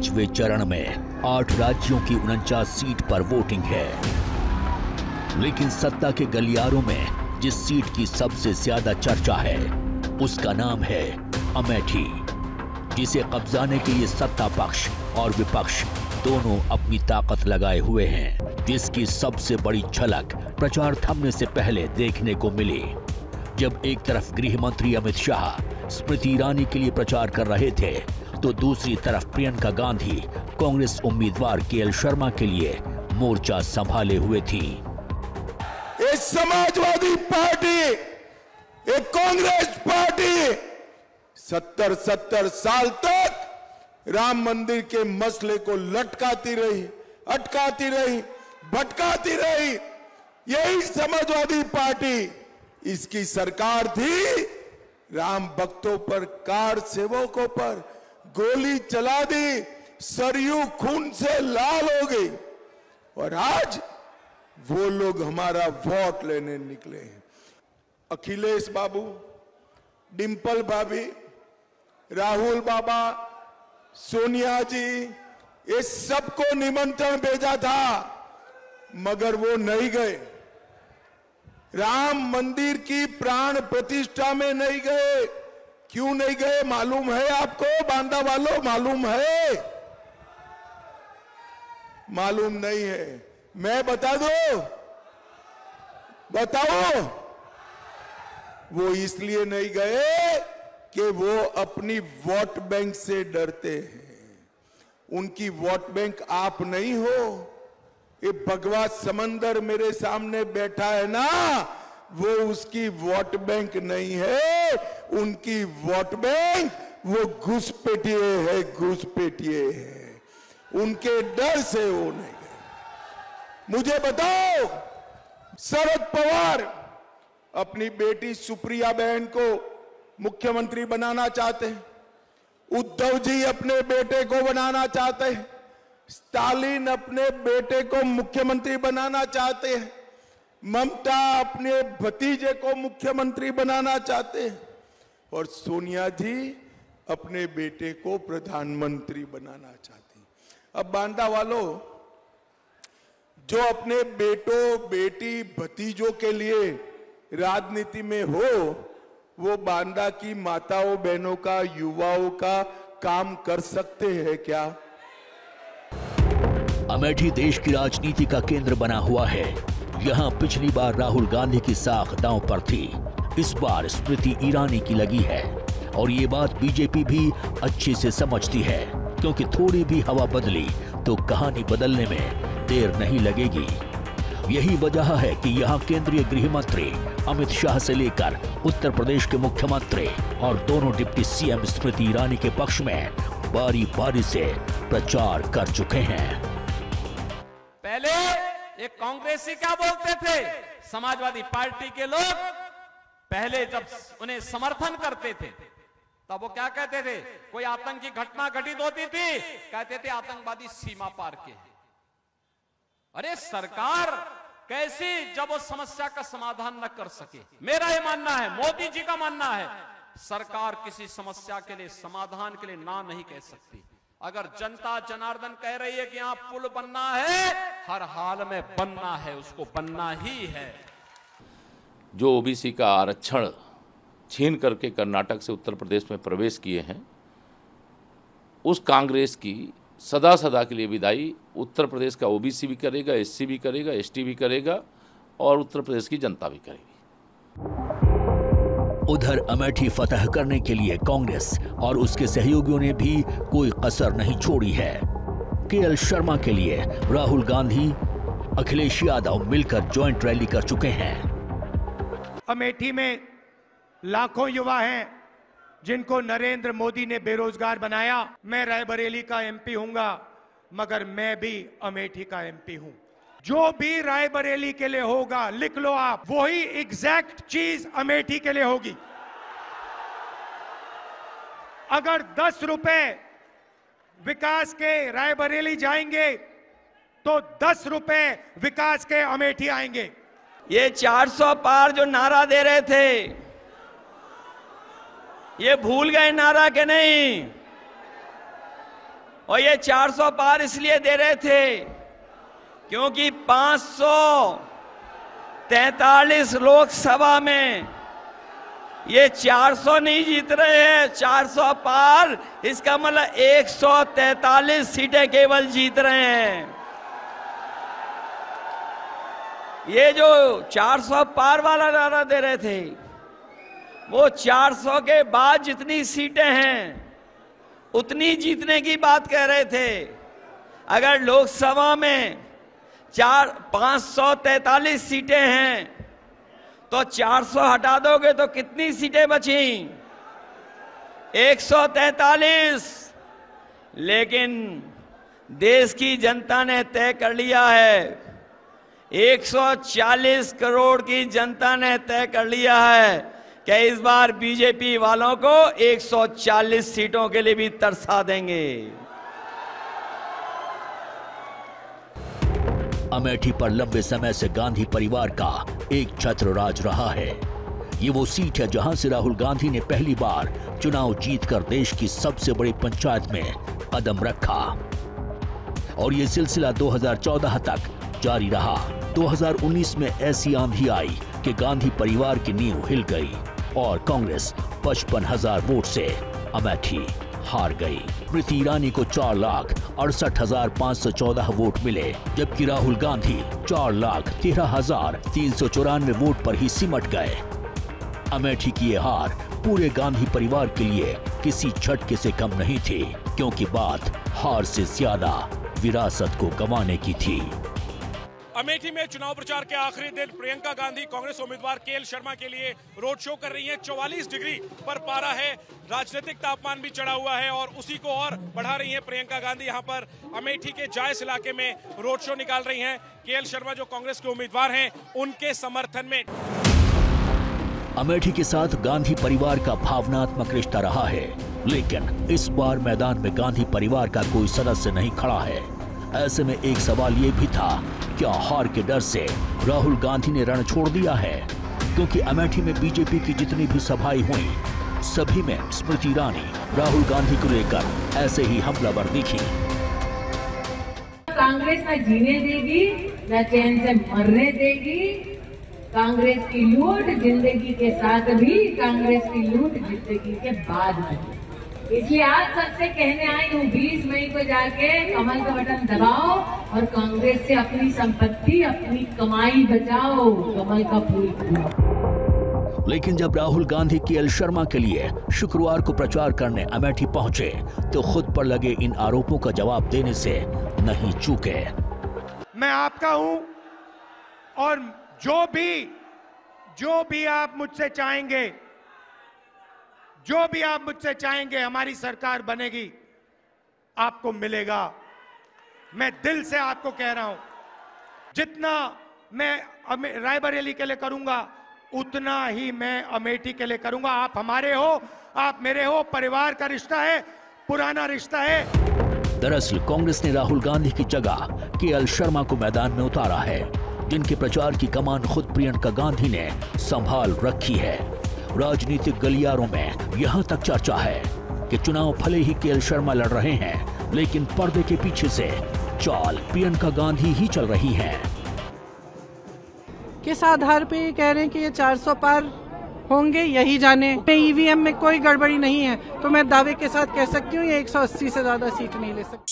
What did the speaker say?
पांचवें चरण में 8 राज्यों की 49 सीट पर वोटिंग है। लेकिन सत्ता के गलियारों में जिस सीट की सबसे ज्यादा चर्चा है उसका नाम है अमेठी, जिसे कब्जाने के लिए सत्ता पक्ष और विपक्ष दोनों अपनी ताकत लगाए हुए हैं, जिसकी सबसे बड़ी झलक प्रचार थमने से पहले देखने को मिली, जब एक तरफ गृह मंत्री अमित शाह स्मृति ईरानी के लिए प्रचार कर रहे थे तो दूसरी तरफ प्रियंका गांधी कांग्रेस उम्मीदवार केएल शर्मा के लिए मोर्चा संभाले हुए थी। एक समाजवादी पार्टी, एक कांग्रेस पार्टी 70 साल तक राम मंदिर के मसले को लटकाती रही, अटकाती रही, भटकाती रही। यही समाजवादी पार्टी, इसकी सरकार थी, राम भक्तों पर, कार सेवकों पर गोली चला दी, सरयू खून से लाल हो गई और आज वो लोग हमारा वोट लेने निकले हैं। अखिलेश बाबू, डिंपल भाभी, राहुल बाबा, सोनिया जी, ये सबको निमंत्रण भेजा था मगर वो नहीं गए। राम मंदिर की प्राण प्रतिष्ठा में नहीं गए। क्यों नहीं गए मालूम है आपको? बांदा वालों, मालूम है? मालूम नहीं है? मैं बता दो, बताओ। वो इसलिए नहीं गए कि वो अपनी वोट बैंक से डरते हैं। उनकी वोट बैंक आप नहीं हो। ये भगवा समंदर मेरे सामने बैठा है ना, वो उसकी वोट बैंक नहीं है। उनकी वोट बैंक वो घुसपैठिए है, घुसपैठिए है। उनके डर से वो नहीं गए। मुझे बताओ, शरद पवार अपनी बेटी सुप्रिया बहन को मुख्यमंत्री बनाना चाहते हैं, उद्धव जी अपने बेटे को बनाना चाहते हैं, स्टालिन अपने बेटे को मुख्यमंत्री बनाना चाहते हैं, ममता अपने भतीजे को मुख्यमंत्री बनाना चाहते हैं और सोनिया जी अपने बेटे को प्रधानमंत्री बनाना चाहती हैं। अब बांदा वालों, जो अपने बेटों, बेटी, भतीजों के लिए राजनीति में हो, वो बांदा की माताओं, बहनों का, युवाओं का काम कर सकते हैं क्या? अमेठी देश की राजनीति का केंद्र बना हुआ है। यहाँ पिछली बार राहुल गांधी की साख दांव पर थी, इस बार स्मृति ईरानी की लगी है और ये बात बीजेपी भी अच्छे से समझती है, क्योंकि थोड़ी भी हवा बदली तो कहानी बदलने में देर नहीं लगेगी। यही वजह है कि यहाँ केंद्रीय गृह मंत्री अमित शाह से लेकर उत्तर प्रदेश के मुख्यमंत्री और दोनों डिप्टी सीएम स्मृति ईरानी के पक्ष में बारी बारी से प्रचार कर चुके हैं। पहले एक कांग्रेसी क्या बोलते थे, समाजवादी पार्टी के लोग पहले जब उन्हें समर्थन करते थे तब वो क्या कहते थे? कोई आतंकी घटना घटित होती थी, कहते थे आतंकवादी सीमा पार के। अरे सरकार कैसी, जब वो समस्या का समाधान न कर सके। मेरा ये मानना है, मोदी जी का मानना है, सरकार किसी समस्या के लिए, समाधान के लिए ना नहीं कह सकती। अगर जनता जनार्दन कह रही है कि यहां पुल बनना है, हर हाल में बनना है, उसको बनना ही है। जो ओबीसी का आरक्षण छीन करके कर्नाटक से उत्तर प्रदेश में प्रवेश किए हैं, उस कांग्रेस की सदा सदा के लिए विदाई उत्तर प्रदेश का ओबीसी भी करेगा, एससी भी करेगा, एसटी भी करेगा और उत्तर प्रदेश की जनता भी करेगी। उधर अमेठी फतह करने के लिए कांग्रेस और उसके सहयोगियों ने भी कोई कसर नहीं छोड़ी है। केएल शर्मा के लिए राहुल गांधी, अखिलेश यादव मिलकर जॉइंट रैली कर चुके हैं। अमेठी में लाखों युवा हैं जिनको नरेंद्र मोदी ने बेरोजगार बनाया। मैं रायबरेली का एमपी हूंगा, मगर मैं भी अमेठी का एमपी हूं। जो भी रायबरेली के लिए होगा, लिख लो आप, वही एग्जैक्ट चीज अमेठी के लिए होगी। अगर 10 रुपए विकास के रायबरेली जाएंगे तो 10 रुपए विकास के अमेठी आएंगे। ये 400 पार जो नारा दे रहे थे, ये भूल गए नारा के नहीं? और ये 400 पार इसलिए दे रहे थे क्योंकि 543 लोकसभा में ये 400 नहीं जीत रहे हैं, 400 पार, इसका मतलब 143 सीटें केवल जीत रहे हैं। ये जो 400 पार वाला नारा दे रहे थे, वो 400 के बाद जितनी सीटें हैं उतनी जीतने की बात कह रहे थे। अगर लोकसभा में 543 सीटें हैं तो 400 हटा दोगे तो कितनी सीटें बची? 143। लेकिन देश की जनता ने तय कर लिया है, 140 करोड़ की जनता ने तय कर लिया है कि इस बार बीजेपी वालों को 140 सीटों के लिए भी तरसा देंगे। अमेठी पर लंबे समय से गांधी परिवार का एक छत्र राज रहा है। ये वो सीट है जहां से राहुल गांधी ने पहली बार चुनाव जीतकर देश की सबसे बड़ी पंचायत में कदम रखा और ये सिलसिला 2014 तक जारी रहा। 2019 में ऐसी आंधी आई कि गांधी परिवार की नींव हिल गई और कांग्रेस 55,000 वोट से अमेठी हार गई। स्मृति ईरानी को 4,68,514 वोट मिले, जबकि राहुल गांधी 4,13,394 वोट पर ही सिमट गए। अमेठी की ये हार पूरे गांधी परिवार के लिए किसी झटके से कम नहीं थी, क्योंकि बात हार से ज्यादा विरासत को गंवाने की थी। अमेठी में चुनाव प्रचार के आखिरी दिन प्रियंका गांधी कांग्रेस उम्मीदवार केएल शर्मा के लिए रोड शो कर रही हैं। 44 डिग्री पर पारा है, राजनीतिक तापमान भी चढ़ा हुआ है और उसी को और बढ़ा रही हैं प्रियंका गांधी। यहां पर अमेठी के जायस इलाके में रोड शो निकाल रही हैं। केएल शर्मा जो कांग्रेस के उम्मीदवार हैं, उनके समर्थन में। अमेठी के साथ गांधी परिवार का भावनात्मक रिश्ता रहा है, लेकिन इस बार मैदान में गांधी परिवार का कोई सदस्य नहीं खड़ा है। ऐसे में एक सवाल ये भी था, क्या हार के डर से राहुल गांधी ने रण छोड़ दिया है? क्योंकि अमेठी में बीजेपी की जितनी भी सभाएं हुई, सभी में स्मृति ईरानी राहुल गांधी को लेकर ऐसे ही हमलावर दिखी। कांग्रेस न जीने देगी, न चैन से मरने देगी। कांग्रेस की लूट जिंदगी के साथ भी, कांग्रेस की लूट जिंदगी के बाद भी। इसलिए आज सबसे कहने आई हूँ, 20 मई को जाके कमल का बटन दबाओ और कांग्रेस से अपनी संपत्ति, अपनी कमाई बचाओ, कमल का फूल फूलाओ। लेकिन जब राहुल गांधी केएल शर्मा के लिए शुक्रवार को प्रचार करने अमेठी पहुंचे, तो खुद पर लगे इन आरोपों का जवाब देने से नहीं चूके। मैं आपका हूं और जो भी आप मुझसे चाहेंगे, जो भी आप मुझसे चाहेंगे, हमारी सरकार बनेगी, आपको मिलेगा। मैं दिल से आपको कह रहा हूं, जितना मैं रायबरेली के लिए करूंगा, उतना ही मैं अमेठी के लिए करूंगा। आप हमारे हो, आप मेरे हो, परिवार का रिश्ता है, पुराना रिश्ता है। दरअसल कांग्रेस ने राहुल गांधी की जगह केएल शर्मा को मैदान में उतारा है, जिनके प्रचार की कमान खुद प्रियंका गांधी ने संभाल रखी है। राजनीतिक गलियारों में यहां तक चर्चा है कि चुनाव भले ही केएल शर्मा लड़ रहे हैं, लेकिन पर्दे के पीछे से चाल प्रियंका गांधी ही चल रही हैं। किस आधार पे ये कह रहे हैं कि ये 400 पार होंगे, यही जाने। ईवीएम में कोई गड़बड़ी नहीं है, तो मैं दावे के साथ कह सकती हूँ ये 180 से ज्यादा सीट नहीं ले सकती।